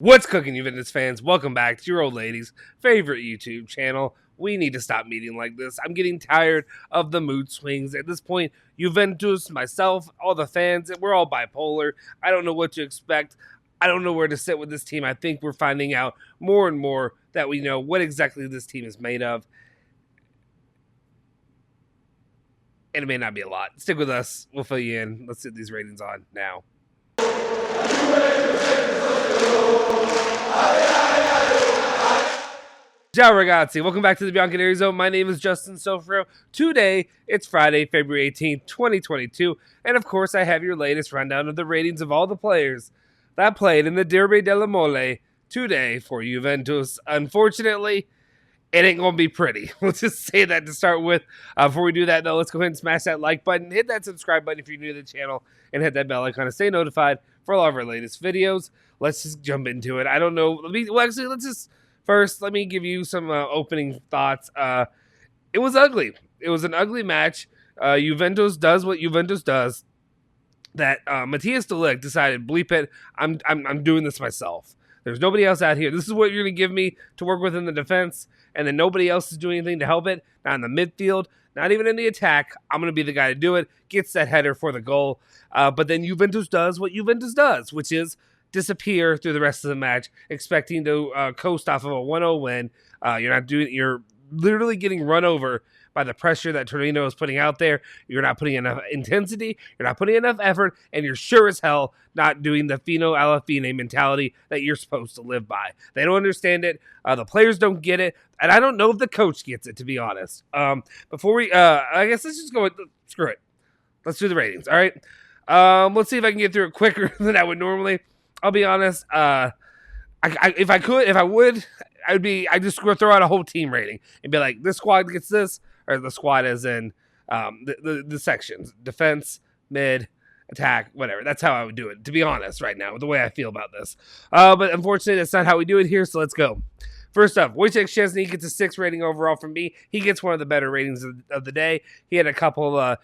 What's cooking, Juventus fans? Welcome back to your old lady's favorite YouTube channel. We need to stop meeting like this. I'm getting tired of the mood swings. At this point, Juventus, myself, all the fans, we're all bipolar. I don't know what to expect. I don't know where to sit with this team. I think we're finding out more and more that we know what exactly this team is made of. And it may not be a lot. Stick with us. We'll fill you in. Let's get these ratings on now. Ciao ragazzi, welcome back to the Bianconeri Zone. My name is Justin Sofro. Today, it's Friday, February 18th, 2022, and of course I have your latest rundown of the ratings of all the players that played in the Derby della Mole today for Juventus. Unfortunately, it ain't going to be pretty. We'll just say that to start with. Before we do that, though, let's go ahead and smash that like button, hit that subscribe button if you're new to the channel, and hit that bell icon to stay notified for all of our latest videos. Let's just jump into it. I don't know. First, let me give you some opening thoughts. It was ugly. It was an ugly match. Juventus does what Juventus does. That Matthijs de Ligt decided, bleep it, I'm doing this myself. There's nobody else out here. This is what you're going to give me to work with in the defense, and then nobody else is doing anything to help it. Not in the midfield, not even in the attack. I'm going to be the guy to do it. Gets that header for the goal. But then Juventus does what Juventus does, which is disappear through the rest of the match, expecting to coast off of a 1-0 win. You're literally getting run over by the pressure that Torino is putting out there. You're not putting enough intensity, you're not putting enough effort, and you're sure as hell not doing the fino alla fine mentality that you're supposed to live by. They don't understand it. The players don't get it, and I don't know if the coach gets it, to be honest. Before we, I guess let's just go with, screw it. Let's do the ratings, all right? Let's see if I can get through it quicker than I would normally. I'll be honest. I'd just throw out a whole team rating and be like, this squad gets this, or the squad as in the sections, defense, mid, attack, whatever. That's how I would do it, to be honest, right now, with the way I feel about this. But unfortunately, that's not how we do it here, so let's go. First up, Wojciech Szczesny gets a 6 rating overall from me. He gets one of the better ratings of the day. He had a couple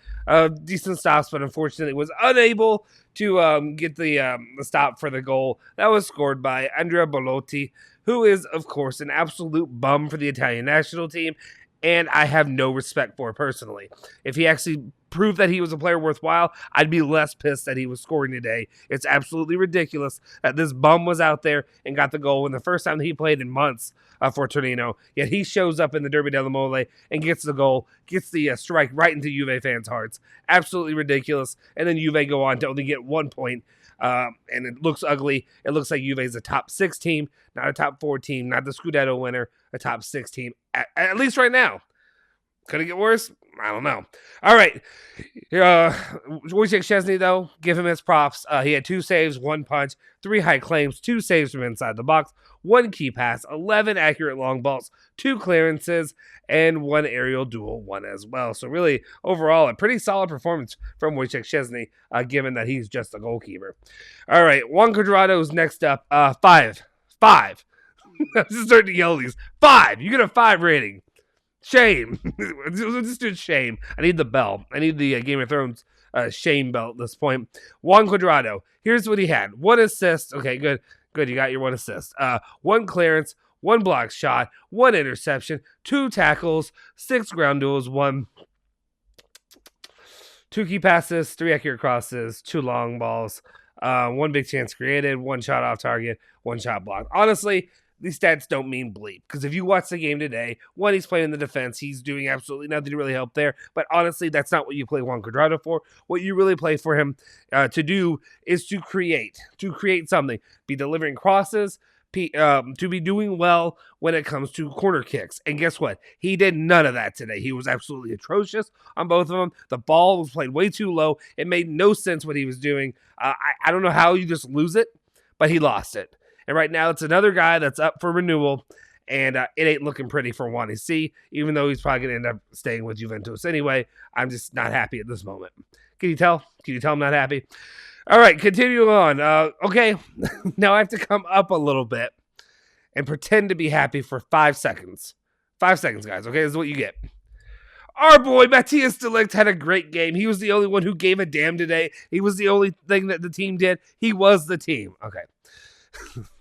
decent stops, but unfortunately was unable to get the stop for the goal that was scored by Andrea Belotti, who is, of course, an absolute bum for the Italian national team, and I have no respect for personally. If he actually proved that he was a player worthwhile, I'd be less pissed that he was scoring today. It's absolutely ridiculous that this bum was out there and got the goal in the first time that he played in months for Torino, yet he shows up in the Derby della Mole and gets the goal, gets the strike right into Juve fans' hearts. Absolutely ridiculous. And then Juve go on to only get 1 point. And it looks ugly. It looks like Juve is a top 6 team, not a top 4 team, not the Scudetto winner, a top 6 team, at least right now. Could it get worse? I don't know. All right. Wojciech Szczesny, though, give him his props. He had 2 saves, 1 punch, 3 high claims, 2 saves from inside the box, 1 key pass, 11 accurate long balls, 2 clearances, and 1 aerial duel, 1 as well. So really, overall, a pretty solid performance from Wojciech Szczesny, given that he's just a goalkeeper. All right. Juan Cuadrado is next up. 5. I'm just starting to yell these. 5. You get a 5 rating. Shame. Just do shame. I need the bell. I need the Game of Thrones shame bell at this point. Juan Cuadrado. Here's what he had. 1 assist. Okay, good. Good. You got your 1 assist. 1 clearance, 1 block shot, 1 interception, 2 tackles, 6 ground duels, 2 key passes, 3 accurate crosses, 2 long balls, 1 big chance created, 1 shot off target, 1 shot blocked. Honestly, these stats don't mean bleep, because if you watch the game today, when he's playing in the defense, he's doing absolutely nothing to really help there. But honestly, that's not what you play Juan Cuadrado for. What you really play for him to do is to create something, be delivering crosses, to be doing well when it comes to corner kicks. And guess what? He did none of that today. He was absolutely atrocious on both of them. The ball was played way too low. It made no sense what he was doing. I don't know how you just lose it, but he lost it. And right now, it's another guy that's up for renewal, and it ain't looking pretty for Juan C, even though he's probably going to end up staying with Juventus anyway. I'm just not happy at this moment. Can you tell? Can you tell I'm not happy? All right, continue on. Okay, now I have to come up a little bit and pretend to be happy for 5 seconds. 5 seconds, guys, okay? This is what you get. Our boy, Matthijs de Ligt, had a great game. He was the only one who gave a damn today. He was the only thing that the team did. He was the team. Okay.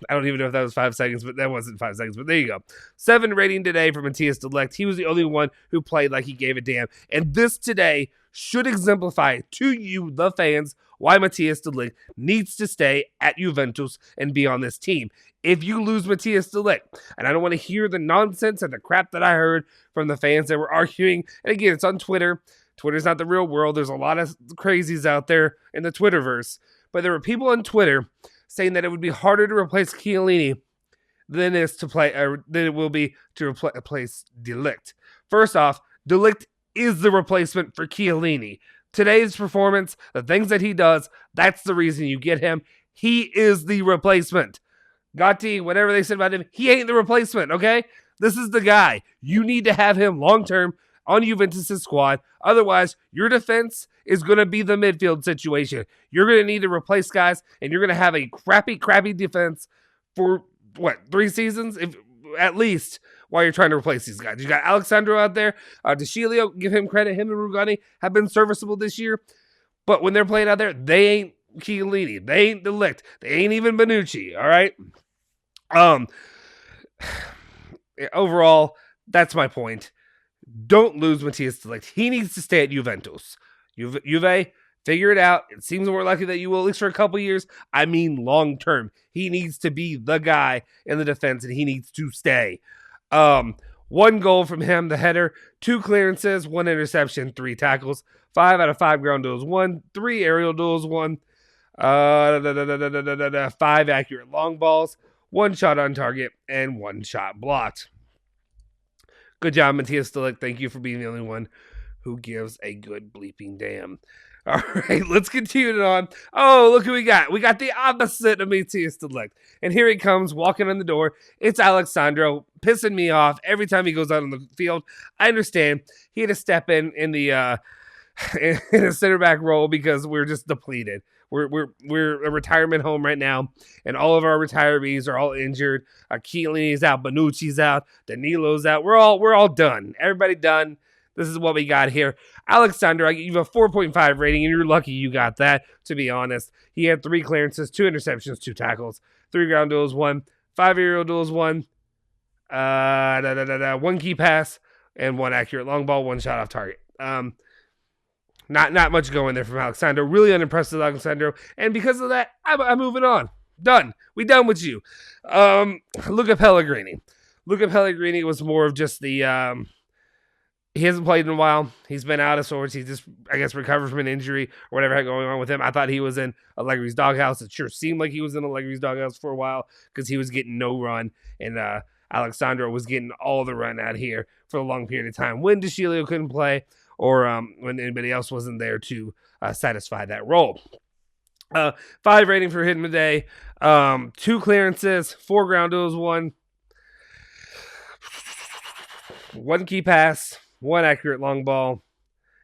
I don't even know if that was 5 seconds, but that wasn't 5 seconds. But there you go. 7 rating today for Matthijs de Ligt. He was the only one who played like he gave a damn. And this today should exemplify to you, the fans, why Matthijs de Ligt needs to stay at Juventus and be on this team. If you lose Matthijs de Ligt, and I don't want to hear the nonsense and the crap that I heard from the fans that were arguing, and again, it's on Twitter. Twitter's not the real world. There's a lot of crazies out there in the Twitterverse. But there were people on Twitter saying that it would be harder to replace Chiellini than it will be to replace De Ligt. First off, De Ligt is the replacement for Chiellini. Today's performance, the things that he does, that's the reason you get him. He is the replacement. Gatti, whatever they said about him, he ain't the replacement, okay? This is the guy. You need to have him long-term on Juventus' squad. Otherwise, your defense is going to be the midfield situation. You're going to need to replace guys, and you're going to have a crappy defense for, 3 seasons? At least, while you're trying to replace these guys. You got Alexandro out there. De Sciglio, give him credit. Him and Rugani have been serviceable this year. But when they're playing out there, they ain't Chiellini. They ain't De Ligt. They ain't even Bonucci, all right? Overall, that's my point. Don't lose Matthijs de Ligt. He needs to stay at Juventus. Juve, figure it out. It seems more likely that you will, at least for a couple years. I mean long term. He needs to be the guy in the defense, and he needs to stay. 1 goal from him, the header, 2 clearances, 1 interception, 3 tackles, 5 out of 5 ground duels, 1, 3 aerial duels, 1, 5 accurate long balls, 1 shot on target, and 1 shot blocked. Good job, Matthijs de Ligt. Thank you for being the only one who gives a good bleeping damn. All right, let's continue on. Oh, look who we got. We got the opposite of Matthijs de Ligt. And here he comes, walking in the door. It's Alexandro, pissing me off every time he goes out on the field. I understand. He had to step in the in a center back role because we're just depleted. We're a retirement home right now, and all of our retirees are all injured. Chiellini's out, Bonucci's out, Danilo's out. We're all done. Everybody done. This is what we got here. Alexandro, I give you a 4.5 rating, and you're lucky you got that, to be honest. He had 3 clearances, 2 interceptions, 2 tackles, 3 ground duels, 1, 5 aerial duels, 1, 1 key pass, and 1 accurate long ball, 1 shot off target. Not much going there from Alexandro. Really unimpressed with Alexandro. And because of that, I'm moving on. Done. We done with you. Luca Pellegrini. Luca Pellegrini was more of just the... he hasn't played in a while. He's been out of sorts. He just, I guess, recovered from an injury or whatever had going on with him. I thought he was in Allegri's doghouse. It sure seemed like he was in Allegri's doghouse for a while because he was getting no run. And Alexandro was getting all the run out here for a long period of time when De Sciglio couldn't play or when anybody else wasn't there to satisfy that role. 5 rating for him today. 2 clearances, 4 ground duels, 1 key pass, 1 accurate long ball,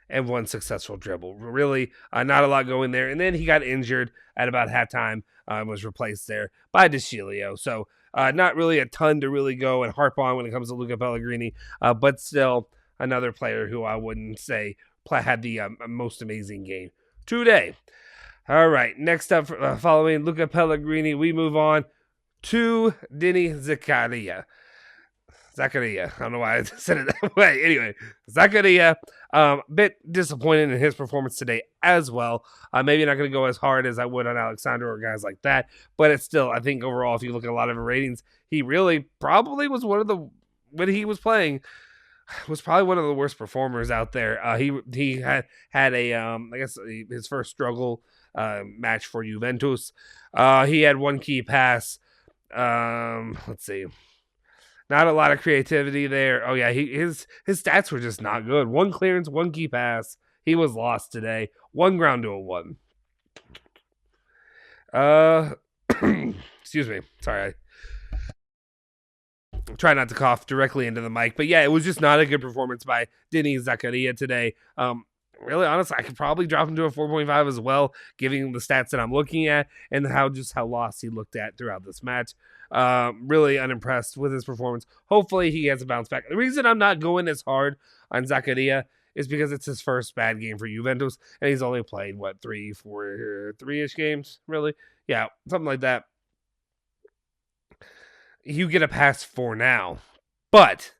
and 1 successful dribble. Really, not a lot going there. And then he got injured at about halftime and was replaced there by De Sciglio. So not really a ton to really go and harp on when it comes to Luca Pellegrini, but still another player who I wouldn't say had the most amazing game today. All right, next up, following Luca Pellegrini, we move on to Denny Zakaria. I don't know why I said it that way. Anyway, Zakaria, bit disappointed in his performance today as well. Maybe not going to go as hard as I would on Alexandro or guys like that, but it's still, I think overall, if you look at a lot of the ratings, he really probably was when he was playing, was probably one of the worst performers out there. He had a, I guess his first struggle match for Juventus. He had 1 key pass. Let's see. Not a lot of creativity there. Oh, yeah, his stats were just not good. 1 clearance, 1 key pass. He was lost today. 1 ground duel, 1. Excuse me. Sorry. I try not to cough directly into the mic. But, yeah, it was just not a good performance by Denny Zakaria today. Really, honestly, I could probably drop him to a 4.5 as well, giving the stats that I'm looking at and how lost he looked at throughout this match. Really unimpressed with his performance. Hopefully he has a bounce back. The reason I'm not going as hard on Zakaria is because it's his first bad game for Juventus, and he's only played, 3-ish games, really? Yeah, something like that. You get a pass for now. But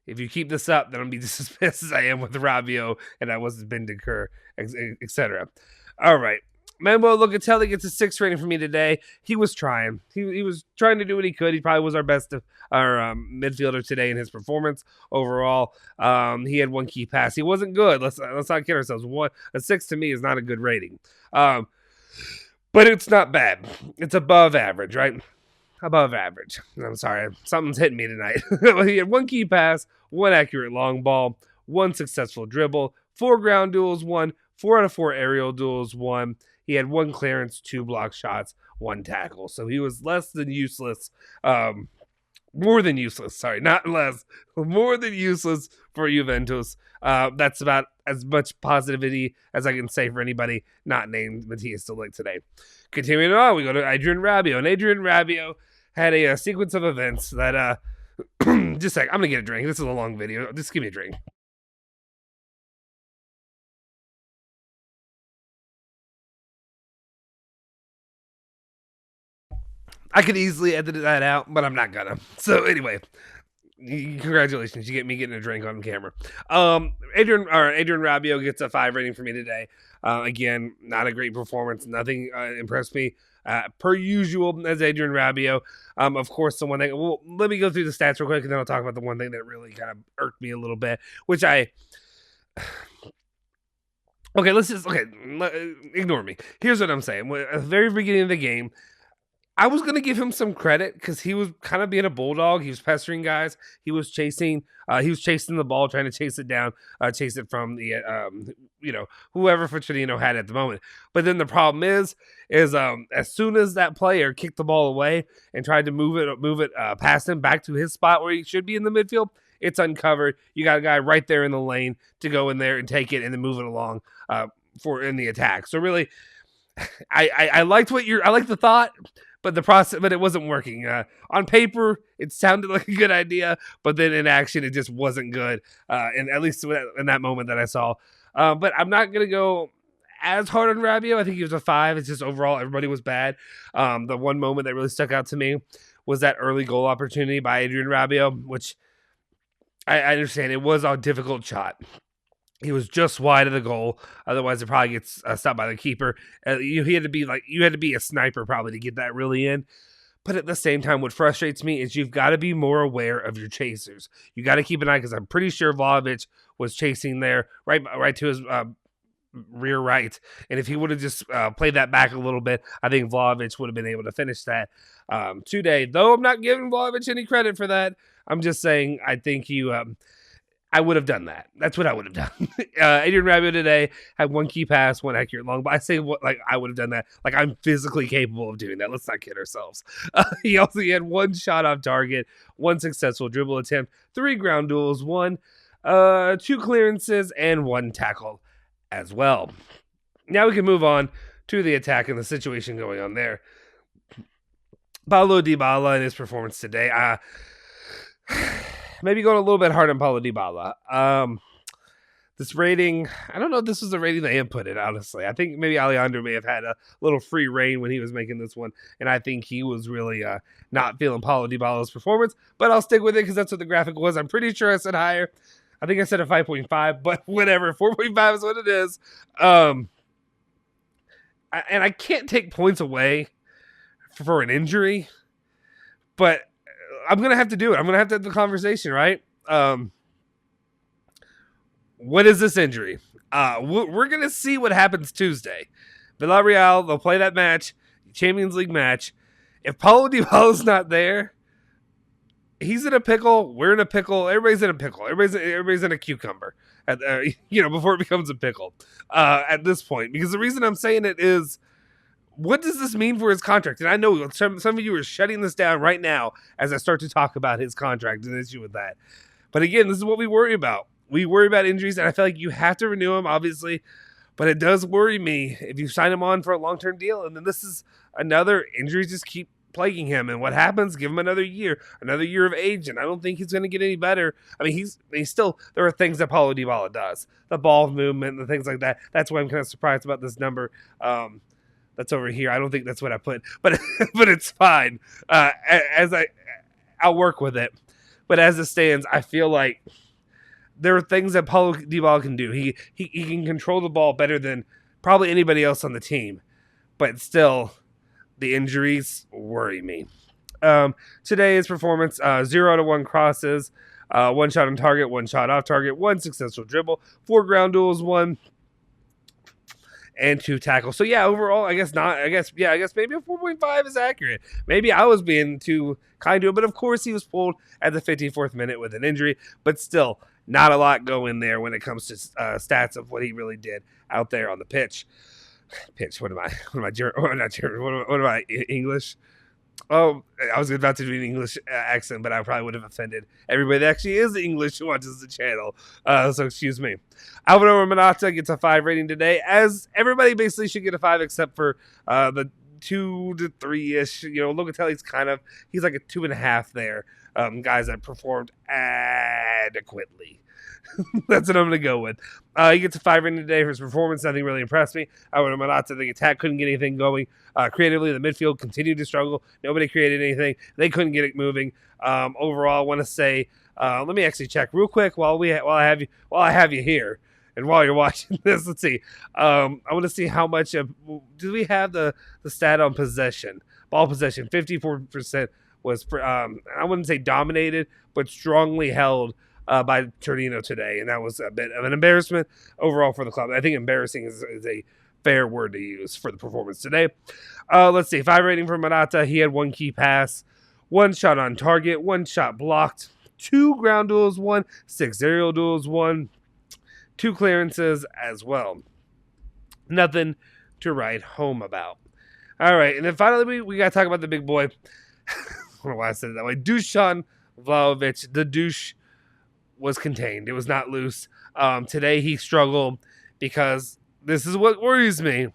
if you keep this up, then I'll be just as pissed as I am with Rabiot and I was Bendicur, etc. All right. Manuel Locatelli gets a 6 rating for me today. He was trying. He was trying to do what he could. He probably was our best midfielder today in his performance overall. He had one key pass. He wasn't good. Let's not kid ourselves. A 6 to me is not a good rating. But it's not bad. It's above average, right? Above average. I'm sorry. Something's hitting me tonight. He had one key pass, one accurate long ball, one successful dribble, 4 ground duels, 4 out of 4 aerial duels, 1. He had 1 clearance, 2 block shots, 1 tackle. So he was less than useless. More than useless. Sorry, not less. More than useless for Juventus. That's about as much positivity as I can say for anybody not named Matthijs de Ligt today. Continuing on, we go to Adrien Rabiot. And Adrien Rabiot had a sequence of events that... just a sec. I'm going to get a drink. This is a long video. Just give me a drink. I could easily edit that out, but I'm not gonna. So anyway, congratulations, you get me getting a drink on camera. Adrien Rabiot gets a 5 rating for me today. Again, not a great performance. Nothing impressed me. Per usual, as Adrien Rabiot. Of course, the one thing. Well, let me go through the stats real quick, and then I'll talk about the one thing that really kind of irked me a little bit, which I. Okay, ignore me. Here's what I'm saying. At the very beginning of the game, I was going to give him some credit because he was kind of being a bulldog. He was pestering guys. He was chasing the ball, trying to chase it down, chase it from the, whoever for Torino had at the moment. But then the problem is as soon as that player kicked the ball away and tried to move it past him back to his spot where he should be in the midfield, it's uncovered. You got a guy right there in the lane to go in there and take it and then move it along in the attack. So really, I liked I liked the thought. But it wasn't working. On paper, it sounded like a good idea, but then in action, it just wasn't good. And at least in that moment that I saw. But I'm not gonna go as hard on Rabiot. I think he was a 5. It's just overall everybody was bad. The one moment that really stuck out to me was that early goal opportunity by Adrien Rabiot, which I understand it was a difficult shot. He was just wide of the goal. Otherwise, it probably gets stopped by the keeper. You had to be a sniper probably to get that really in. But at the same time, what frustrates me is you've got to be more aware of your chasers. You got to keep an eye because I'm pretty sure Vlahovic was chasing there right to his rear right. And if he would have just played that back a little bit, I think Vlahovic would have been able to finish that today. Though I'm not giving Vlahovic any credit for that. I'm just saying I think I would have done that. That's what I would have done. Adrien Rabiot today had 1 key pass, 1 accurate long. But I say I would have done that. Like I'm physically capable of doing that. Let's not kid ourselves. He had 1 shot off target, 1 successful dribble attempt, 3 ground duels, 2 clearances, and 1 tackle as well. Now we can move on to the attack and the situation going on there. Paulo Dybala and his performance today. Maybe going a little bit hard on Paulo Dybala. This rating, I don't know if this was the rating they inputted, honestly. I think maybe Alejandro may have had a little free reign when he was making this one, and I think he was really not feeling Paulo Dybala's performance, but I'll stick with it because that's what the graphic was. I'm pretty sure I said higher. I think I said a 5.5, but whatever. 4.5 is what it is. And I can't take points away for an injury, but I'm going to have to do it. I'm going to have the conversation, right? What is this injury? We're going to see what happens Tuesday. Villarreal, they'll play that match, Champions League match. If Paulo Dybala's not there, he's in a pickle. We're in a pickle. Everybody's in a pickle. Everybody's in a cucumber. Before it becomes a pickle at this point. Because the reason I'm saying it is, what does this mean for his contract? And I know some of you are shutting this down right now as I start to talk about his contract and the issue with that. But again, this is what we worry about. We worry about injuries, and I feel like you have to renew him, obviously. But it does worry me if you sign him on for a long-term deal, and then this is another injuries just keep plaguing him. And what happens? Give him another year of age, and I don't think he's going to get any better. I mean, he's still, there are things that Paulo Dybala does, the ball movement, the things like that. That's why I'm kind of surprised about this number. That's over here. I don't think that's what I put, but but it's fine. As I'll work with it. But as it stands, I feel like there are things that Paulo Dybala can do. He can control the ball better than probably anybody else on the team. But still, the injuries worry me. Today's performance, 0-1 crosses, 1 shot on target, 1 shot off target, 1 successful dribble, 4 ground duels, 1 and 2 tackles. So yeah, overall, I guess maybe a 4.5 is accurate. Maybe I was being too kind to him, but of course he was pulled at the 54th minute with an injury, but still not a lot going there when it comes to stats of what he really did out there on the pitch. What am I? What am I? English? Oh, I was about to do an English accent, but I probably would have offended everybody that actually is English who watches the channel. So excuse me. Alvaro Morata gets a 5 rating today, as everybody basically should get a 5 except for the 2 to 3-ish. Locatelli's he's like a 2.5 there. Guys that performed adequately. That's what I'm going to go with. He gets a 5 rating today for his performance. Nothing really impressed me. Alvaro Morata, the attack couldn't get anything going. Creatively, the midfield continued to struggle. Nobody created anything. They couldn't get it moving. Overall, I want to say, let me actually check real quick while I have you here, and while you're watching this. Let's see. I want to see how much do we have the stat on possession, ball possession. 54% was I wouldn't say dominated, but strongly held by Torino today, and that was a bit of an embarrassment overall for the club. I think embarrassing is a fair word to use for the performance today. Let's see. 5 rating for Morata. He had 1 key pass, 1 shot on target, 1 shot blocked, 2 ground duels, 1, 6 aerial duels, 1, 2 clearances as well. Nothing to write home about. All right, and then finally we got to talk about the big boy. I don't know why I said it that way. Dusan Vlahovic. The douche was contained. It was not loose. Today he struggled because this is what worries me,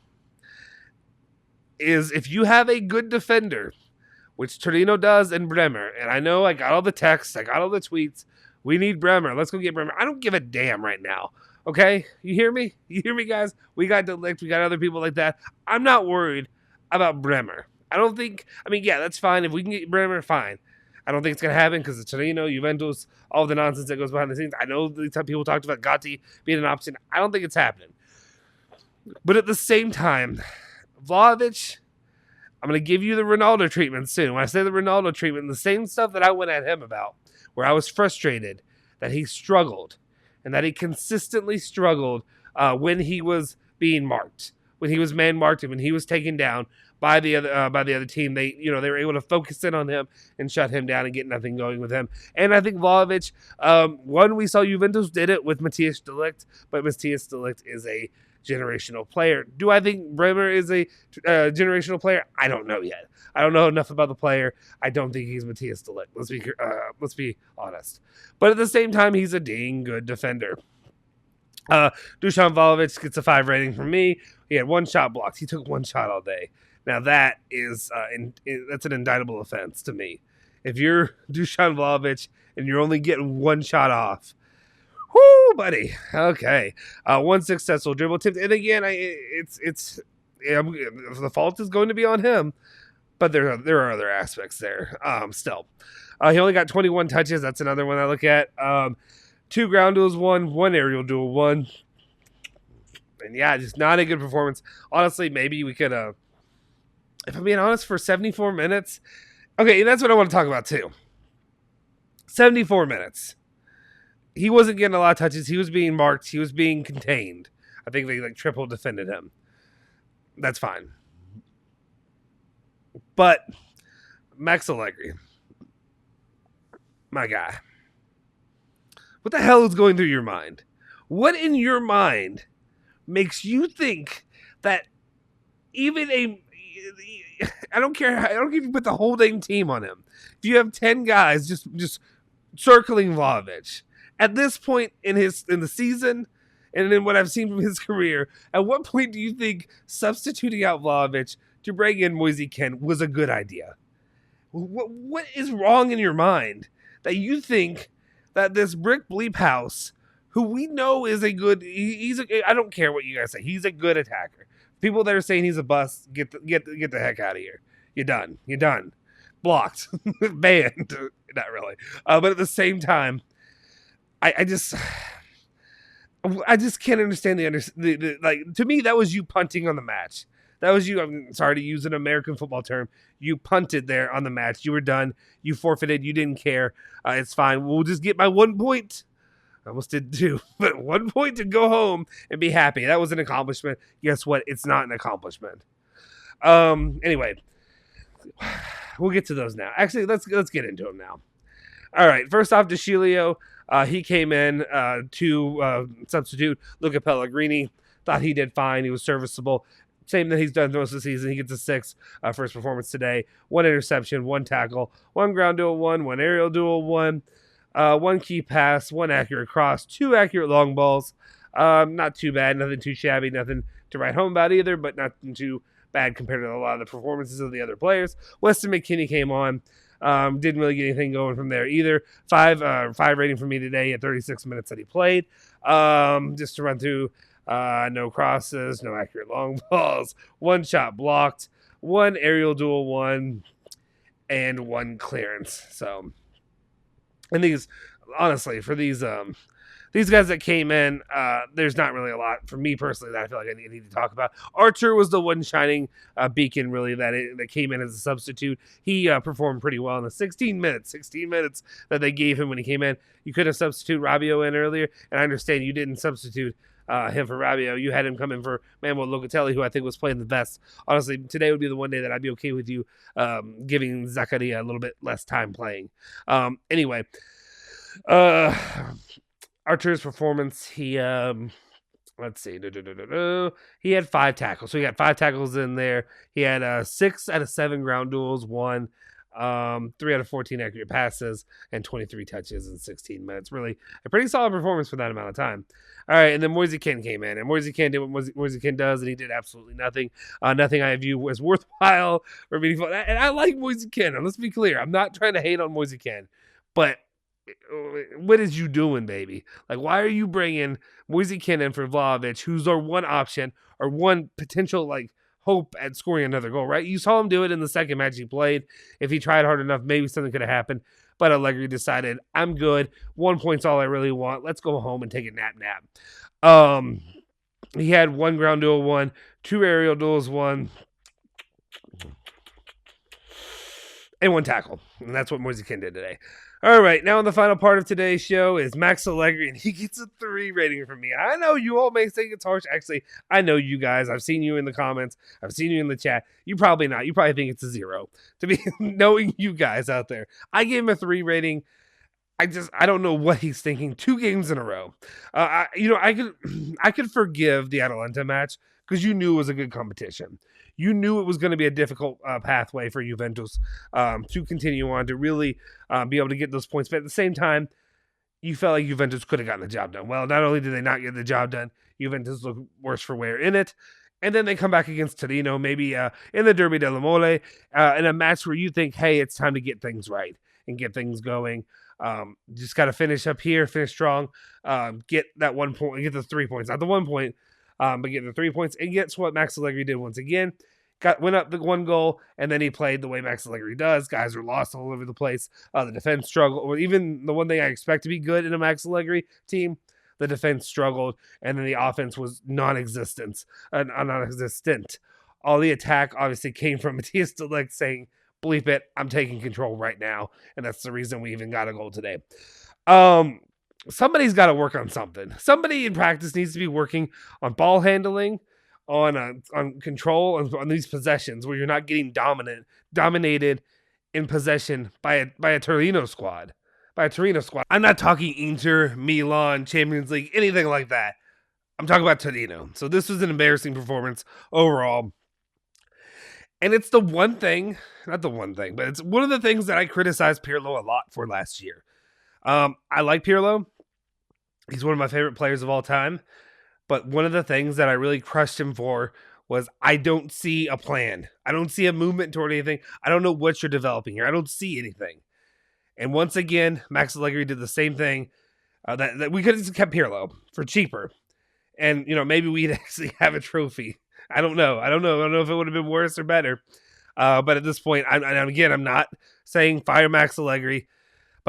is if you have a good defender, which Torino does, and Bremer, and I know I got all the texts, I got all the tweets, we need Bremer, let's go get Bremer. I don't give a damn right now, okay? You hear me? You hear me, guys? We got De Ligt, we got other people like that. I'm not worried about Bremer. That's fine. If we can get Bremer, fine. I don't think it's going to happen because it's Torino, Juventus, all the nonsense that goes behind the scenes. I know some people talked about Gatti being an option. I don't think it's happening. But at the same time, Vlahovic, I'm going to give you the Ronaldo treatment soon. When I say the Ronaldo treatment, the same stuff that I went at him about, where I was frustrated that he struggled and that he consistently struggled when he was being marked, when he was man-marked and when he was taken down by the other team. They were able to focus in on him and shut him down and get nothing going with him. And I think Vlahovic, we saw Juventus did it with Matthijs de Ligt, but Matthijs de Ligt is a generational player. Do I think Bremer is a generational player? I don't know yet. I don't know enough about the player. I don't think he's Matthijs de Ligt. Let's be honest. But at the same time, he's a dang good defender. Dusan Vlahovic gets a 5 rating from me. He had 1 shot blocked. He took 1 shot all day. Now that is that's an indictable offense to me. If you're Dusan Vlahovic and you're only getting 1 shot off, whoo, buddy. Okay, 1 successful dribble tip, and again, the fault is going to be on him, but there are other aspects there. Still, he only got 21 touches. That's another one I look at. 2 ground duels, 1 aerial duel, 1, and yeah, just not a good performance. Honestly, maybe we could if I'm being honest, for 74 minutes. Okay, and that's what I want to talk about too. 74 minutes. He wasn't getting a lot of touches. He was being marked. He was being contained. I think they triple defended him. That's fine. But Max Allegri, my guy, what the hell is going through your mind? What in your mind makes you think that even I don't care if you put the whole dang team on him. If you have 10 guys just circling Vlahovic at this point in the season, and in what I've seen from his career, at what point do you think substituting out Vlahovic to bring in Moise Kean was a good idea? What is wrong in your mind that you think that this brick bleep house, who we know is a good, I don't care what you guys say, he's a good attacker. People that are saying he's a bust, get the heck out of here. You're done. Blocked. Banned. not really. But at the same time, I just can't understand the like. To me, that was you punting on the match. That was you. I'm sorry to use an American football term. You punted there on the match. You were done. You forfeited. You didn't care. It's fine. We'll just get my 1 point. I almost did 2, but 1 point to go home and be happy. That was an accomplishment. Guess what? It's not an accomplishment. Anyway, we'll get to those now. Actually, let's get into them now. All right. First off, DeCilio. He came in to substitute Luca Pellegrini. Thought he did fine. He was serviceable. Same that he's done most of the season. He gets a 6 for his performance today. 1 interception, 1 tackle, 1 ground duel, 1 aerial duel, 1 key pass, 1 accurate cross, 2 accurate long balls. Not too bad. Nothing too shabby. Nothing to write home about either, but nothing too bad compared to a lot of the performances of the other players. Weston McKennie came on. Didn't really get anything going from there either. 5 rating for me today at 36 minutes that he played. Just to run through, no crosses, no accurate long balls, 1 shot blocked, 1 aerial duel, 1 and 1 clearance. So, and these, honestly, for these guys that came in, there's not really a lot for me personally that I feel like I need to talk about. Archer was the one shining beacon, really, that came in as a substitute. He performed pretty well in the 16 minutes that they gave him when he came in. You could have substituted Rabiot in earlier, and I understand you didn't substitute him for Rabiot. You had him come in for Manuel Locatelli, who I think was playing the best. Honestly, today would be the one day that I'd be okay with you giving Zakaria a little bit less time playing. Anyway, Archer's performance, he let's see, he had 5 tackles. So he got 5 tackles in there. He had 6 out of 7 ground duels, 1, 3 out of 14 accurate passes, and 23 touches in 16 minutes. Really a pretty solid performance for that amount of time. All right, and then Moise Kean came in, and Moise Kean did what Moise Kean does, and he did absolutely nothing. Nothing I view as worthwhile or meaningful. And I like Moise Kean. Let's be clear. I'm not trying to hate on Moise Kean, but what is you doing, baby? Like, why are you bringing Moise Kean in for Vlahovic, who's our one option or one potential like hope at scoring another goal, right? You saw him do it in the second match he played. If he tried hard enough, maybe something could have happened. But Allegri decided, I'm good. 1 point's all I really want. Let's go home and take a nap. He had 1 ground duel, 1, 2 aerial duels, 1, and 1 tackle. And that's what Moise Kean did today. All right, now in the final part of today's show is Max Allegri, and he gets a 3 rating from me. I know you all may think it's harsh. Actually, I know you guys. I've seen you in the comments. I've seen you in the chat. You probably not. You probably think it's a 0. To be knowing you guys out there, I gave him a 3 rating. I don't know what he's thinking. 2 games in a row. I could forgive the Atalanta match because you knew it was a good competition. You knew it was going to be a difficult pathway for Juventus to continue on, to really be able to get those points. But at the same time, you felt like Juventus could have gotten the job done. Well, not only did they not get the job done, Juventus looked worse for wear in it. And then they come back against Torino, maybe in the Derby della Mole, in a match where you think, hey, it's time to get things right and get things going. Just got to finish up here, finish strong, get that 1 point, get the 3 points, not the 1 point, but get the 3 points. And guess what Max Allegri did once again? Went up the 1 goal, and then he played the way Max Allegri does. Guys are lost all over the place. The defense struggled. Or even the one thing I expect to be good in a Max Allegri team, the defense struggled, and then the offense was non-existent. All the attack obviously came from Matthijs de Ligt saying, bleep it, I'm taking control right now. And that's the reason we even got a goal today. Somebody's got to work on something. Somebody in practice needs to be working on ball handling, on control, on these possessions where you're not getting dominated in possession by a Torino squad. I'm not talking Inter, Milan, Champions League, anything like that. I'm talking about Torino. So this was an embarrassing performance overall. And it's the one thing, not the one thing, but it's one of the things that I criticized Pirlo a lot for last year. I like Pirlo. He's one of my favorite players of all time. But one of the things that I really crushed him for was I don't see a plan. I don't see a movement toward anything. I don't know what you're developing here. I don't see anything. And once again, Max Allegri did the same thing. That we could have just kept Pirlo for cheaper. And, maybe we'd actually have a trophy. I don't know. I don't know if it would have been worse or better. But at this point, I'm not saying fire Max Allegri.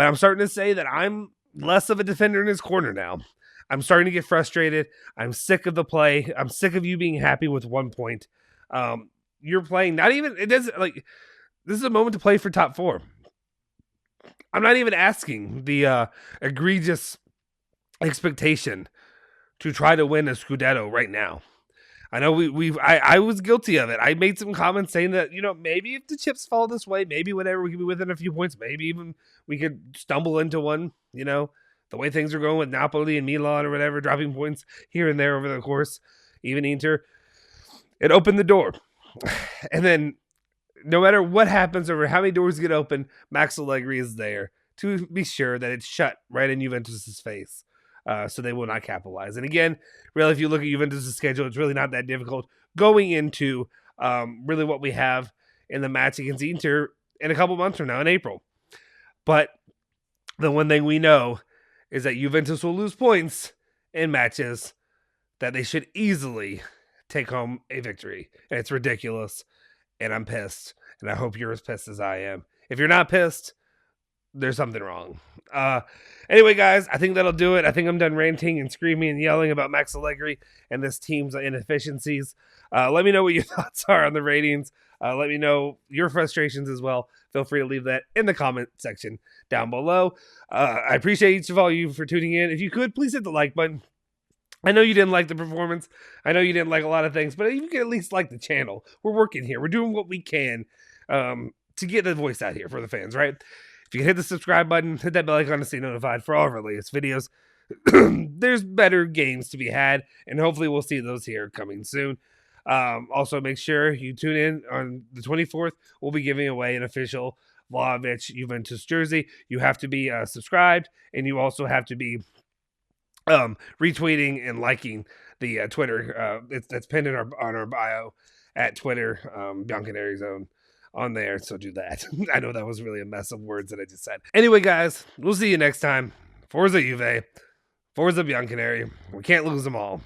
But I'm starting to say that I'm less of a defender in his corner now. I'm starting to get frustrated. I'm sick of the play. I'm sick of you being happy with 1 point. You're playing not even, it doesn't like, this is a moment to play for top 4. I'm not even asking the egregious expectation to try to win a Scudetto right now. I know I was guilty of it. I made some comments saying that, maybe if the chips fall this way, maybe whatever, we could be within a few points. Maybe even we could stumble into one, the way things are going with Napoli and Milan or whatever, dropping points here and there over the course, even Inter. It opened the door. And then no matter what happens or how many doors get open, Max Allegri is there to be sure that it's shut right in Juventus's face. So they will not capitalize. And again, really, if you look at Juventus' schedule, it's really not that difficult going into really what we have in the match against Inter in a couple months from now in April. But the one thing we know is that Juventus will lose points in matches that they should easily take home a victory. And it's ridiculous. And I'm pissed. And I hope you're as pissed as I am. If you're not pissed, there's something wrong. Anyway, guys, I think that'll do it. I think I'm done ranting and screaming and yelling about Max Allegri and this team's inefficiencies. Let me know what your thoughts are on the ratings. Let me know your frustrations as well. Feel free to leave that in the comment section down below. I appreciate each of all you for tuning in. If you could, please hit the like button. I know you didn't like the performance. I know you didn't like a lot of things, but you can at least like the channel. We're working here. We're doing what we can to get the voice out here for the fans, right? If you can hit the subscribe button, hit that bell icon to stay notified for all of our latest videos. There's better games to be had, and hopefully we'll see those here coming soon. Also, make sure you tune in on the 24th. We'll be giving away an official Vlahovic Juventus jersey. You have to be subscribed, and you also have to be retweeting and liking the Twitter. That's pinned on our bio at Twitter, Bianconeri Zone. On there, so do that. I know that was really a mess of words that I just said. Anyway, guys, we'll see you next time. Forza Juve, Forza Bianconeri. We can't lose them all.